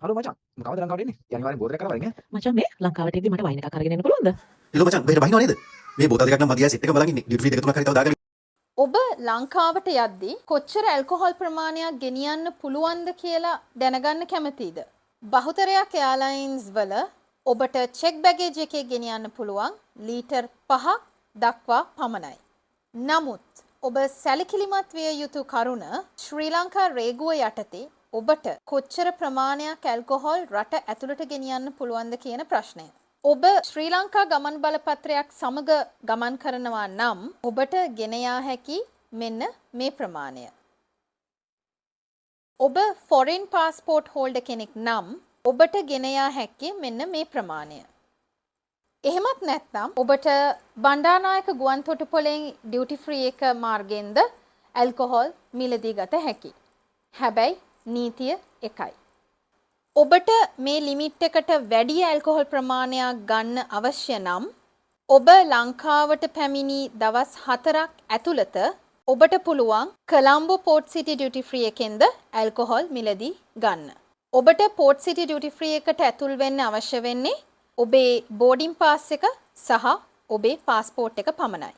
Hello මචං කවද ලංකාවට එන්නේ? ඒ අනිවාර්යෙන් බෝතලයක් කරවලින් ඈ. මචං මේ ලංකාවට එද්දි මට වයින් එකක් අරගෙන එන්න පුළුවන්ද? එළෝ මචං බහෙට බහිනව නේද? මේ බෝතල් දෙකක් නම් මදියා සෙට් එක බලන් ඉන්නේ. ඩියුටි ෆ්‍රී දෙක තුනක් හරි තව දාගෙන. ඔබ ලංකාවට යද්දී කොච්චර ඇල්කොහොල් ප්‍රමාණයක් ගෙනියන්න පුළුවන්ද කියලා දැනගන්න කැමතිද? බහුතරයක් එයාලයින්ස් වල ඔබට චෙක් බැගේජ් එකේ ගෙනියන්න පුළුවන් ලීටර් 5ක් දක්වා පමණයි. නමුත් ඔබ සැලකිලිමත් විය යුතු කරුණ ශ්‍රී ලංකා රේගුව යටතේ ඔබට කොච්චර ප්‍රමාණයක් ඇල්කොහොල් රට ඇතුළට ගෙනියන්න පුළුවන්ද කියන ප්‍රශ්නය. ඔබ ශ්‍රී ලංකා ගමන් බලපත්‍රයක් සමග ගමන් කරනවා නම් ඔබට ගෙන යා හැකි මෙන්න මේ ප්‍රමාණය. ඔබ ෆොරින් පාස්පෝර්ට් හෝල්ඩර් කෙනෙක් නම් ඔබට ගෙන යා හැකි මෙන්න මේ ප්‍රමාණය. එහෙමත් නැත්නම් ඔබට බණ්ඩාරනායක ගුවන් තොටුපළෙන් ඩියුටි ෆ්‍රී එක මාර්ගෙන්ද ඇල්කොහොල් මිලදී ගත හැකියි. හැබැයි නීතිය එකයි. ඔබට මේ ලිමිට් එකට වැඩි ඇල්කොහොල් ප්‍රමාණයක් ගන්න අවශ්‍ය නම් ඔබ ලංකාවට පැමිණි දවස් 4ක් ඇතුළත ඔබට පුළුවන් කොළඹ පෝර්ට් සිටි ඩියුටි ෆ්‍රී එකෙන්ද ඇල්කොහොල් මිලදී ගන්න. ඔබට පෝර්ට් සිටි ඩියුටි ෆ්‍රී එකට ඇතුල් වෙන්න අවශ්‍ය වෙන්නේ ඔබේ බෝඩින් පාස් එක සහ ඔබේ පාස්පෝර්ට් එක පමණයි.